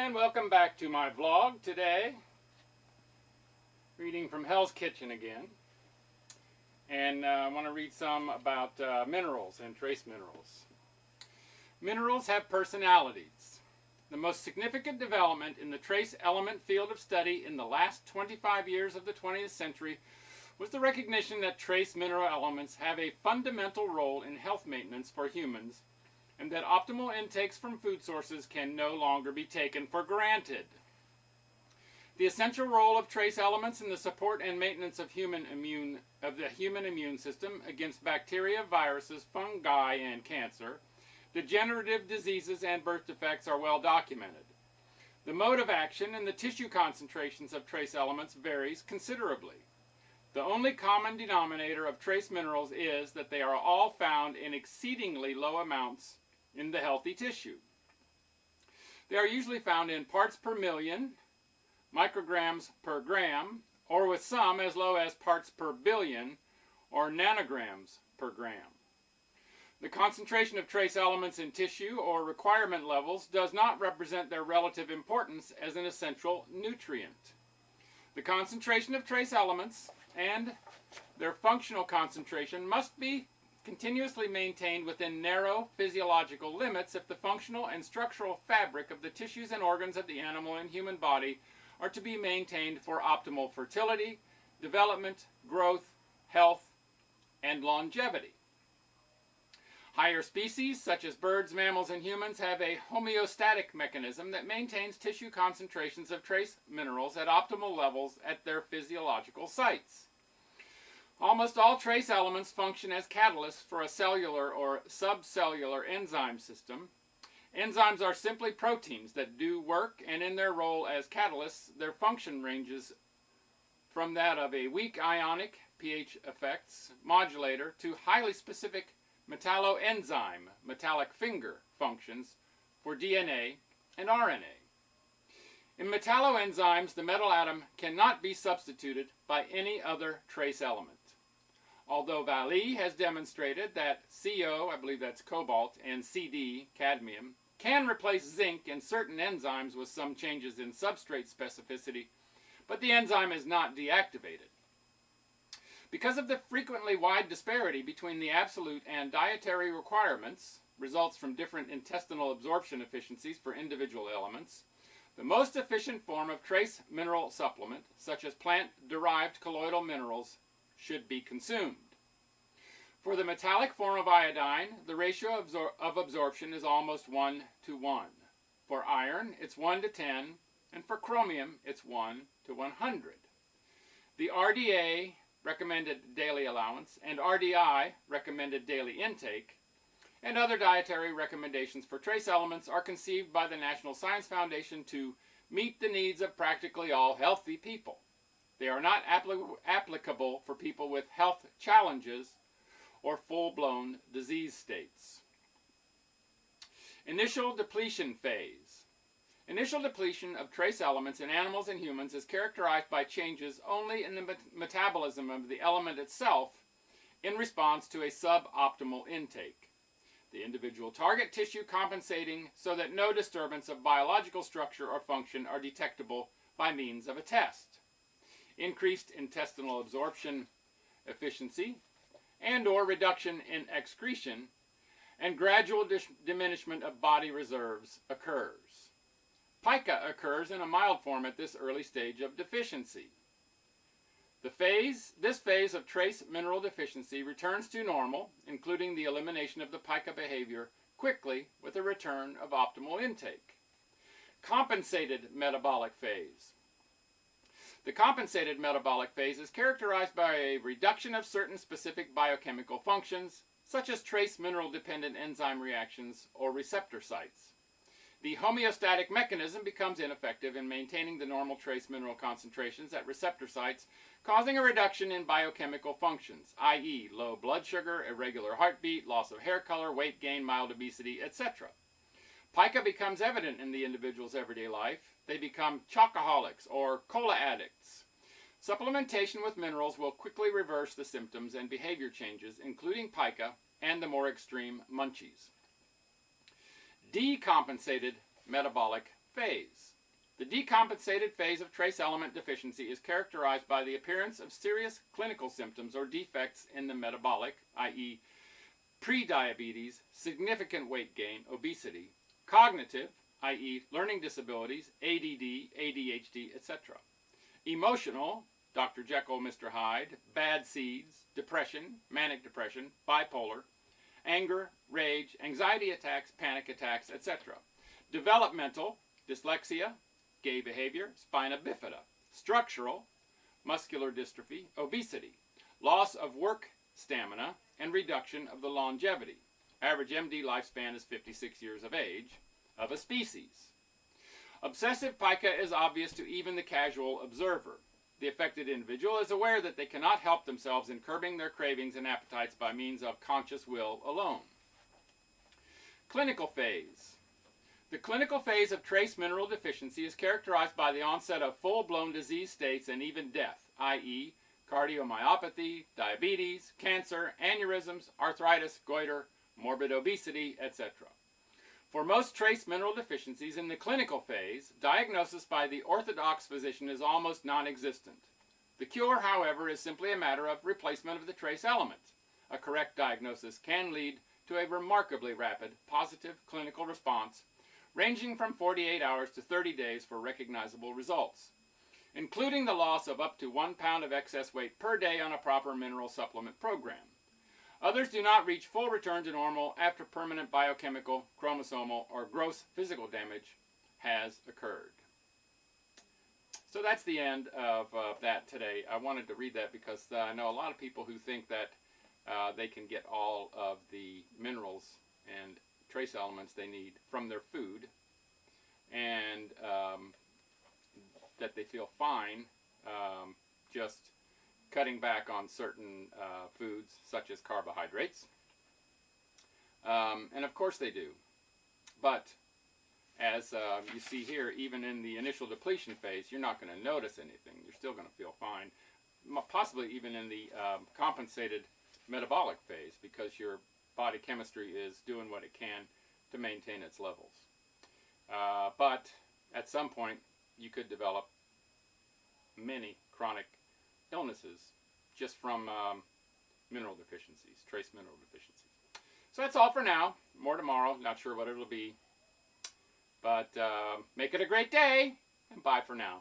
And welcome back to my vlog today. Reading from Hell's Kitchen again. And I want to read some about minerals and trace minerals. Minerals have personalities. The most significant development in the trace element field of study in the last 25 years of the 20th century was the recognition that trace mineral elements have a fundamental role in health maintenance for humans, and that optimal intakes from food sources can no longer be taken for granted. The essential role of trace elements in the support and maintenance of the human immune system against bacteria, viruses, fungi, and cancer, degenerative diseases, and birth defects are well documented. The mode of action and the tissue concentrations of trace elements varies considerably. The only common denominator of trace minerals is that they are all found in exceedingly low amounts in the healthy tissue. They are usually found in parts per million, micrograms per gram, or with some as low as parts per billion, or nanograms per gram. The concentration of trace elements in tissue or requirement levels does not represent their relative importance as an essential nutrient. The concentration of trace elements and their functional concentration must be continuously maintained within narrow physiological limits if the functional and structural fabric of the tissues and organs of the animal and human body are to be maintained for optimal fertility, development, growth, health, and longevity. Higher species, such as birds, mammals, and humans, have a homeostatic mechanism that maintains tissue concentrations of trace minerals at optimal levels at their physiological sites. Almost all trace elements function as catalysts for a cellular or subcellular enzyme system. Enzymes are simply proteins that do work, and in their role as catalysts, their function ranges from that of a weak ionic pH effects modulator to highly specific metalloenzyme, metallic finger functions for DNA and RNA. In metalloenzymes, the metal atom cannot be substituted by any other trace element. Although Vallée has demonstrated that CO, I believe that's cobalt, and CD, cadmium, can replace zinc in certain enzymes with some changes in substrate specificity, but the enzyme is not deactivated. Because of the frequently wide disparity between the absolute and dietary requirements, results from different intestinal absorption efficiencies for individual elements, the most efficient form of trace mineral supplement, such as plant-derived colloidal minerals, should be consumed. For the metallic form of iodine, the ratio of absorption is almost 1 to 1. For iron, it's 1 to 10, and for chromium, it's 1 to 100. The RDA, recommended daily allowance, and RDI, recommended daily intake, and other dietary recommendations for trace elements are conceived by the National Science Foundation to meet the needs of practically all healthy people. They are not applicable for people with health challenges or full-blown disease states. Initial depletion phase. Initial depletion of trace elements in animals and humans is characterized by changes only in the metabolism of the element itself in response to a suboptimal intake. The individual target tissue compensating so that no disturbance of biological structure or function are detectable by means of a test. Increased intestinal absorption efficiency and or reduction in excretion and gradual diminishment of body reserves occurs. Pica occurs in a mild form at this early stage of deficiency. This phase of trace mineral deficiency returns to normal, including the elimination of the pica behavior, quickly with a return of optimal intake. Compensated metabolic phase. The compensated metabolic phase is characterized by a reduction of certain specific biochemical functions, such as trace mineral-dependent enzyme reactions or receptor sites. The homeostatic mechanism becomes ineffective in maintaining the normal trace mineral concentrations at receptor sites, causing a reduction in biochemical functions, i.e. low blood sugar, irregular heartbeat, loss of hair color, weight gain, mild obesity, etc. Pica becomes evident in the individual's everyday life. They become chocoholics or cola addicts. Supplementation with minerals will quickly reverse the symptoms and behavior changes, including pica and the more extreme munchies. Decompensated metabolic phase. The decompensated phase of trace element deficiency is characterized by the appearance of serious clinical symptoms or defects in the metabolic, i.e., prediabetes, significant weight gain, obesity, cognitive, i.e., learning disabilities, ADD, ADHD, etc. Emotional, Dr. Jekyll, Mr. Hyde, bad seeds, depression, manic depression, bipolar, anger, rage, anxiety attacks, panic attacks, etc. Developmental, dyslexia, gay behavior, spina bifida. Structural, muscular dystrophy, obesity, loss of work stamina, and reduction of the longevity. Average MD lifespan is 56 years of age, of a species. Obsessive pica is obvious to even the casual observer. The affected individual is aware that they cannot help themselves in curbing their cravings and appetites by means of conscious will alone. Clinical phase. The clinical phase of trace mineral deficiency is characterized by the onset of full-blown disease states and even death, i.e., cardiomyopathy, diabetes, cancer, aneurysms, arthritis, goiter, morbid obesity, etc. For most trace mineral deficiencies in the clinical phase, diagnosis by the orthodox physician is almost non-existent. The cure, however, is simply a matter of replacement of the trace element. A correct diagnosis can lead to a remarkably rapid, positive clinical response, ranging from 48 hours to 30 days for recognizable results, including the loss of up to 1 pound of excess weight per day on a proper mineral supplement program. Others do not reach full return to normal after permanent biochemical, chromosomal, or gross physical damage has occurred. So that's the end of that today. I wanted to read that because I know a lot of people who think that they can get all of the minerals and trace elements they need from their food, and that they feel fine just cutting back on certain foods such as carbohydrates. And of course they do. But as you see here, even in the initial depletion phase, you're not going to notice anything. You're still going to feel fine, possibly even in the compensated metabolic phase, because your body chemistry is doing what it can to maintain its levels. But at some point, you could develop many chronic illnesses just from mineral deficiencies, trace mineral deficiencies. So that's all for now. More tomorrow. Not sure what it'll be. But make it a great day, and bye for now.